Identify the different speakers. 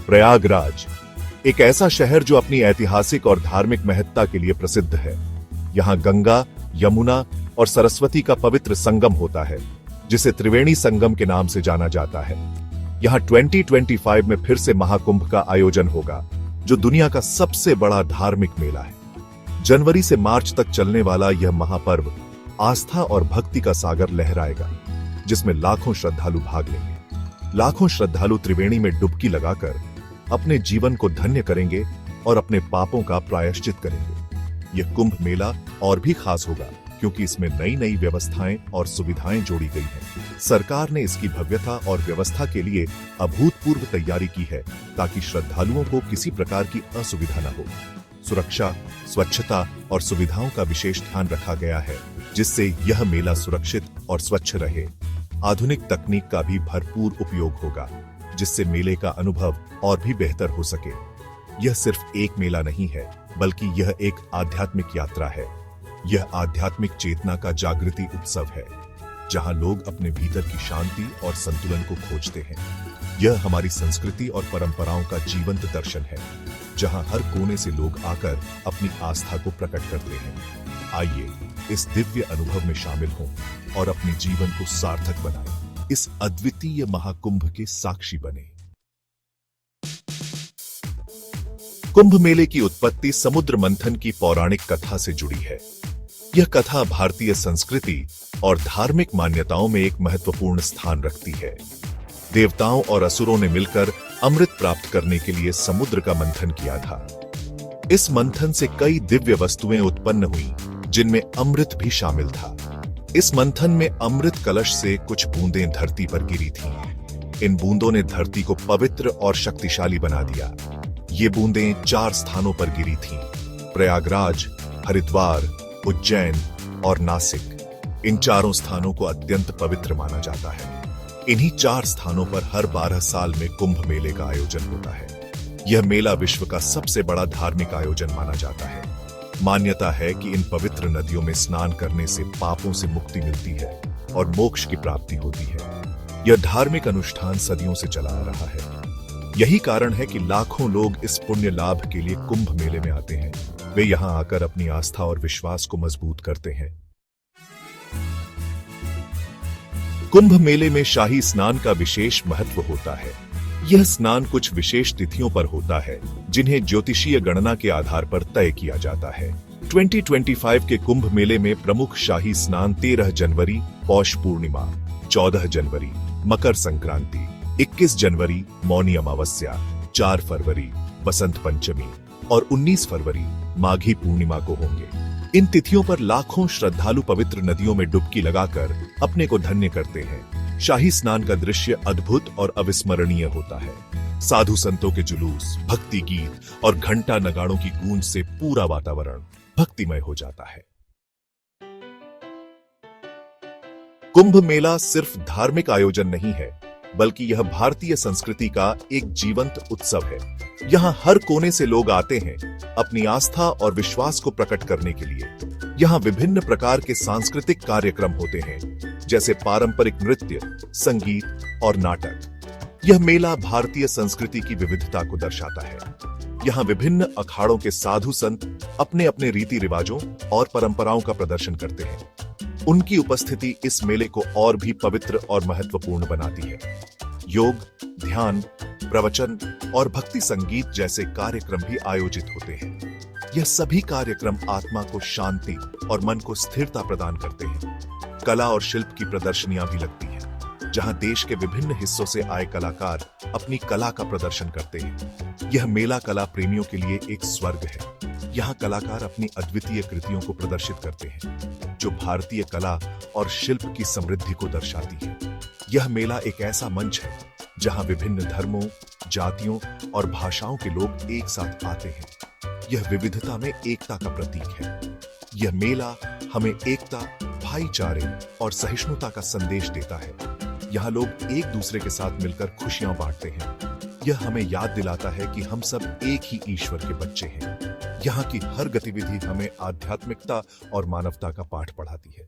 Speaker 1: प्रयागराज एक ऐसा शहर जो अपनी ऐतिहासिक और धार्मिक महत्ता के लिए प्रसिद्ध है। यहाँ गंगा, यमुना और सरस्वती का पवित्र संगम होता है, जिसे त्रिवेणी संगम के नाम से जाना जाता है। यहाँ 2025 में फिर से महाकुंभ का आयोजन होगा, जो दुनिया का सबसे बड़ा धार्मिक मेला है। जनवरी से मार्च तक चलने वाला यह महापर्व आस्था और भक्ति का सागर लहराएगा, जिसमें लाखों श्रद्धालु भाग लेंगे। लाखों श्रद्धालु त्रिवेणी में डुबकी लगाकर अपने जीवन को धन्य करेंगे और अपने पापों का प्रायश्चित करेंगे। यह कुंभ मेला और भी खास होगा क्योंकि इसमें नई नई व्यवस्थाएं और सुविधाएं जोड़ी गई हैं। सरकार ने इसकी भव्यता और व्यवस्था के लिए अभूतपूर्व तैयारी की है, ताकि श्रद्धालुओं को किसी प्रकार की असुविधा न हो। सुरक्षा, स्वच्छता और सुविधाओं का विशेष ध्यान रखा गया है, जिससे यह मेला सुरक्षित और स्वच्छ रहे। आधुनिक तकनीक का भी भरपूर उपयोग होगा, जिससे मेले का अनुभव और भी बेहतर हो सके। यह सिर्फ एक मेला नहीं है, बल्कि यह एक आध्यात्मिक यात्रा है। यह आध्यात्मिक चेतना का जागृति उत्सव है, जहां लोग अपने भीतर की शांति और संतुलन को खोजते हैं। यह हमारी संस्कृति और परंपराओं का जीवंत दर्शन है, जहां हर कोने से लोग आकर अपनी आस्था को प्रकट करते हैं। आइए इस दिव्य अनुभव में शामिल हों और अपने जीवन को सार्थक बनाएं। इस अद्वितीय महाकुंभ के साक्षी बने। कुंभ मेले की उत्पत्ति समुद्र मंथन की पौराणिक कथा से जुड़ी है। यह कथा भारतीय संस्कृति और धार्मिक मान्यताओं में एक महत्वपूर्ण स्थान रखती है। देवताओं और असुरों ने मिलकर अमृत प्राप्त करने के लिए समुद्र का मंथन किया था। इस मंथन से कई दिव्य वस्तुएं उत्पन्न हुई, जिनमें अमृत भी शामिल था। इस मंथन में अमृत कलश से कुछ बूंदें धरती पर गिरी थीं। इन बूंदों ने धरती को पवित्र और शक्तिशाली बना दिया। ये बूंदें 4 स्थानों पर गिरी थीं: प्रयागराज, हरिद्वार, उज्जैन और नासिक। इन चारों स्थानों को अत्यंत पवित्र माना जाता है। इन्हीं 4 स्थानों पर हर 12 साल में कुंभ मेले का आयोजन होता है। यह मेला विश्व का सबसे बड़ा धार्मिक आयोजन माना जाता है। मान्यता है कि इन पवित्र नदियों में स्नान करने से पापों से मुक्ति मिलती है और मोक्ष की प्राप्ति होती है। यह धार्मिक अनुष्ठान सदियों से चला आ रहा है। यही कारण है कि लाखों लोग इस पुण्य लाभ के लिए कुंभ मेले में आते हैं। वे यहां आकर अपनी आस्था और विश्वास को मजबूत करते हैं। कुंभ मेले में शाही स्नान का विशेष महत्व होता है। यह स्नान कुछ विशेष तिथियों पर होता है, जिन्हें ज्योतिषीय गणना के आधार पर तय किया जाता है। 2025 के कुंभ मेले में प्रमुख शाही स्नान 13 जनवरी पौष पूर्णिमा, 14 जनवरी मकर संक्रांति, 21 जनवरी मौनी अमावस्या, 4 फरवरी बसंत पंचमी और 19 फरवरी माघी पूर्णिमा को होंगे। इन तिथियों पर लाखों श्रद्धालु पवित्र नदियों में डुबकी लगाकर अपने को धन्य करते हैं। शाही स्नान का दृश्य अद्भुत और अविस्मरणीय होता है। साधु संतों के जुलूस, भक्ति गीत और घंटा नगाड़ों की गूंज से पूरा वातावरण भक्तिमय हो जाता है। कुंभ मेला सिर्फ धार्मिक आयोजन नहीं है, बल्कि यह भारतीय संस्कृति का एक जीवंत उत्सव है। यहाँ हर कोने से लोग आते हैं अपनी आस्था और विश्वास को प्रकट करने के लिए। यहाँ विभिन्न प्रकार के सांस्कृतिक कार्यक्रम होते हैं, जैसे पारंपरिक नृत्य, संगीत और नाटक। यह मेला भारतीय संस्कृति की विविधता को दर्शाता है। यहाँ विभिन्न अखाड़ों के साधु संत अपने अपने रीति रिवाजों और परंपराओं का प्रदर्शन करते हैं। उनकी उपस्थिति इस मेले को और भी पवित्र और महत्वपूर्ण बनाती है। योग, ध्यान, प्रवचन और भक्ति संगीत जैसे कार्यक्रम भी आयोजित होते हैं। यह सभी कार्यक्रम आत्मा को शांति और मन को स्थिरता प्रदान करते हैं। कला और शिल्प की प्रदर्शनियां भी लगती हैं, जहां देश के विभिन्न हिस्सों से आए कलाकार अपनी कला का प्रदर्शन करते हैं। यह मेला कला प्रेमियों के लिए एक स्वर्ग है। यहाँ कलाकार अपनी अद्वितीय कृतियों को प्रदर्शित करते हैं, जो भारतीय कला और शिल्प की समृद्धि को दर्शाती है। यह मेला एक ऐसा मंच है जहां विभिन्न धर्मों, जातियों और भाषाओं के लोग एक साथ आते हैं। यह विविधता में एकता का प्रतीक है। यह मेला हमें एकता, भाईचारे और सहिष्णुता का संदेश देता है। यहाँ लोग एक दूसरे के साथ मिलकर खुशियां बांटते हैं। यह हमें याद दिलाता है कि हम सब एक ही ईश्वर के बच्चे हैं। यहाँ की हर गतिविधि हमें आध्यात्मिकता और मानवता का पाठ पढ़ाती है।